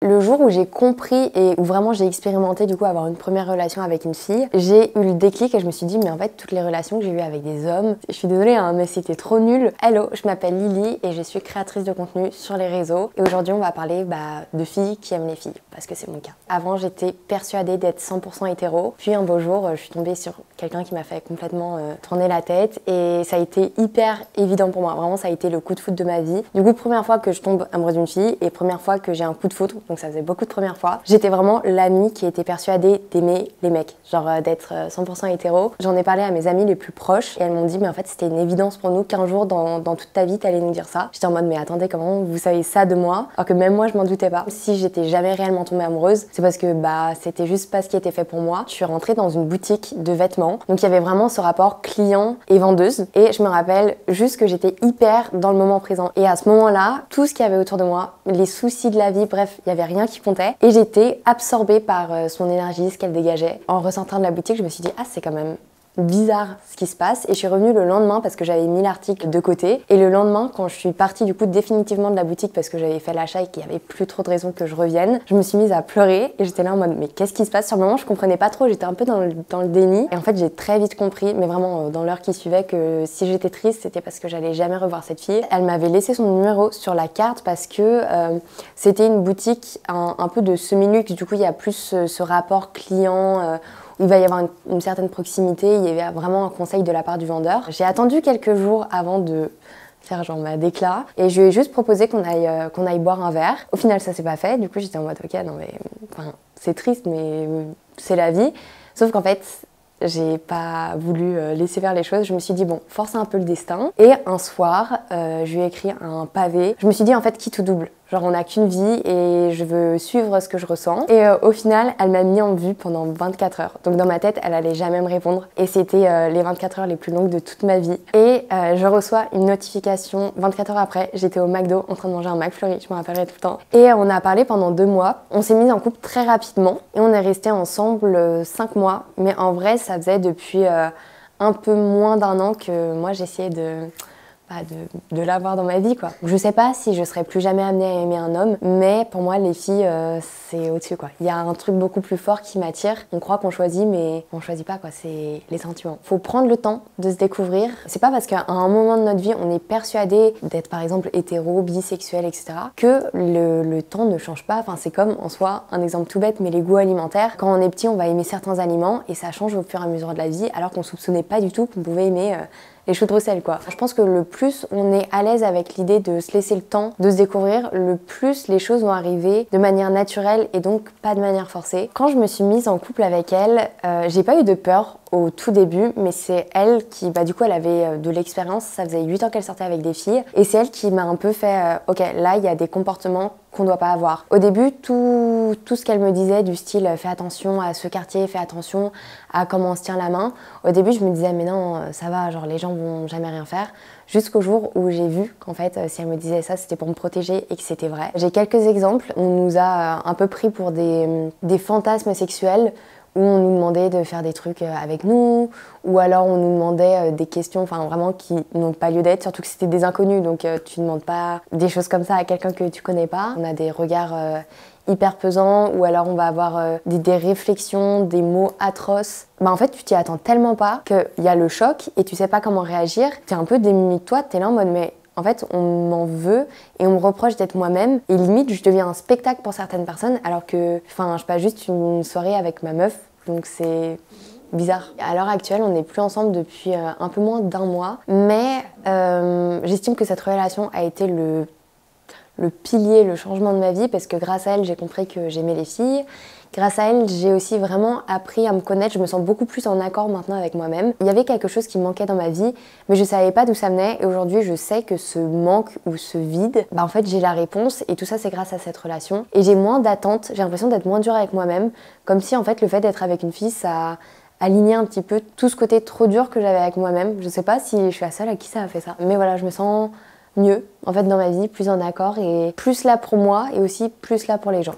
le jour où j'ai compris et où vraiment j'ai expérimenté du coup avoir une première relation avec une fille, j'ai eu le déclic et je me suis dit mais en fait toutes les relations que j'ai eues avec des hommes, je suis désolée hein, mais c'était trop nul. Hello, je m'appelle Lily et je suis créatrice de contenu sur les réseaux et aujourd'hui on va parler de filles qui aiment les filles parce que c'est mon cas. Avant j'étais persuadée d'être 100% hétéro, puis un beau jour je suis tombée sur quelqu'un qui m'a fait complètement tourner la tête et ça a été hyper évident pour moi, vraiment ça a été le coup de foudre de ma vie. Du coup première fois que je tombe amoureuse d'une fille et première fois que j'ai un coup de foudre, donc ça faisait beaucoup de premières fois. J'étais vraiment l'amie qui était persuadée d'aimer les mecs, genre d'être 100% hétéro. J'en ai parlé à mes amies les plus proches et elles m'ont dit mais en fait c'était une évidence pour nous qu'un jour dans toute ta vie t'allais nous dire ça. J'étais en mode mais attendez comment vous savez ça de moi alors que même moi je m'en doutais pas. Si j'étais jamais réellement tombée amoureuse, c'est parce que c'était juste pas ce qui était fait pour moi. Je suis rentrée dans une boutique de vêtements, donc il y avait vraiment ce rapport client et vendeuse et je me rappelle juste que j'étais hyper dans le moment présent et à ce moment-là, tout ce qu'il y avait autour de moi, les soucis de la vie, bref, il y avait rien qui comptait et j'étais absorbée par son énergie, ce qu'elle dégageait. En ressortant de la boutique, je me suis dit ah c'est quand même bizarre ce qui se passe et je suis revenue le lendemain parce que j'avais mis l'article de côté et le lendemain quand je suis partie du coup définitivement de la boutique parce que j'avais fait l'achat et qu'il n'y avait plus trop de raisons que je revienne, je me suis mise à pleurer et j'étais là en mode mais qu'est-ce qui se passe? Sur le moment je comprenais pas trop, j'étais un peu dans le déni et en fait j'ai très vite compris, mais vraiment dans l'heure qui suivait, que si j'étais triste c'était parce que j'allais jamais revoir cette fille. Elle m'avait laissé son numéro sur la carte parce que c'était une boutique un peu de semi-luxe, du coup il y a plus ce rapport client il va y avoir une certaine proximité, il y avait vraiment un conseil de la part du vendeur. J'ai attendu quelques jours avant de faire genre ma déclat et je lui ai juste proposé qu'on aille boire un verre. Au final ça s'est pas fait, du coup j'étais en mode ok non mais c'est triste mais c'est la vie. Sauf qu'en fait j'ai pas voulu laisser faire les choses, je me suis dit bon, force un peu le destin. Et un soir, je lui ai écrit un pavé. Je me suis dit en fait qui tout double. Genre on n'a qu'une vie et je veux suivre ce que je ressens. Et au final, elle m'a mis en vue pendant 24 heures. Donc dans ma tête, elle allait jamais me répondre. Et c'était les 24 heures les plus longues de toute ma vie. Et je reçois une notification 24 heures après. J'étais au McDo en train de manger un McFlurry, je me rappellerai tout le temps. Et on a parlé pendant 2 mois. On s'est mis en couple très rapidement. Et on est restés ensemble 5 mois. Mais en vrai, ça faisait depuis un peu moins d'1 an que moi j'essayais de l'avoir dans ma vie quoi. Je sais pas si je serais plus jamais amenée à aimer un homme, mais pour moi les filles c'est au-dessus quoi. Il y a un truc beaucoup plus fort qui m'attire. On croit qu'on choisit mais on choisit pas quoi, c'est les sentiments. Faut prendre le temps de se découvrir. C'est pas parce qu'à un moment de notre vie on est persuadé d'être par exemple hétéro, bisexuel, etc. que le temps ne change pas. Enfin c'est comme en soi, un exemple tout bête mais les goûts alimentaires. Quand on est petit on va aimer certains aliments et ça change au fur et à mesure de la vie alors qu'on soupçonnait pas du tout qu'on pouvait aimer les choux de Bruxelles quoi. Je pense que le plus on est à l'aise avec l'idée de se laisser le temps de se découvrir, le plus les choses vont arriver de manière naturelle et donc pas de manière forcée. Quand je me suis mise en couple avec elle, j'ai pas eu de peur au tout début, mais c'est elle qui, du coup elle avait de l'expérience, ça faisait 8 ans qu'elle sortait avec des filles et c'est elle qui m'a un peu fait ok là il y a des comportements qu'on doit pas avoir. Au début tout ce qu'elle me disait du style fais attention à ce quartier, fais attention à comment on se tient la main, au début je me disais mais non ça va, genre les gens vont jamais rien faire, jusqu'au jour où j'ai vu qu'en fait si elle me disait ça c'était pour me protéger et que c'était vrai. J'ai quelques exemples, on nous a un peu pris pour des fantasmes sexuels où on nous demandait de faire des trucs avec nous, ou alors on nous demandait des questions vraiment qui n'ont pas lieu d'être, surtout que c'était des inconnus, donc tu ne demandes pas des choses comme ça à quelqu'un que tu connais pas. On a des regards hyper pesants, ou alors on va avoir des réflexions, des mots atroces. En fait tu t'y attends tellement pas qu'il y a le choc et tu sais pas comment réagir, t'es un peu démuni de toi, t'es là en mode mais en fait, on m'en veut et on me reproche d'être moi-même. Et limite, je deviens un spectacle pour certaines personnes alors que, je passe juste une soirée avec ma meuf. Donc c'est bizarre. À l'heure actuelle, on n'est plus ensemble depuis un peu moins d'1 mois. Mais j'estime que cette relation a été le pilier, le changement de ma vie parce que grâce à elle, j'ai compris que j'aimais les filles. Grâce à elle, j'ai aussi vraiment appris à me connaître, je me sens beaucoup plus en accord maintenant avec moi-même. Il y avait quelque chose qui me manquait dans ma vie, mais je savais pas d'où ça venait et aujourd'hui je sais que ce manque ou ce vide, en fait j'ai la réponse et tout ça c'est grâce à cette relation. Et j'ai moins d'attentes, j'ai l'impression d'être moins dure avec moi-même, comme si en fait le fait d'être avec une fille ça aligner un petit peu tout ce côté trop dur que j'avais avec moi-même. Je sais pas si je suis la seule à qui ça a fait ça, mais voilà, je me sens mieux en fait dans ma vie, plus en accord et plus là pour moi et aussi plus là pour les gens.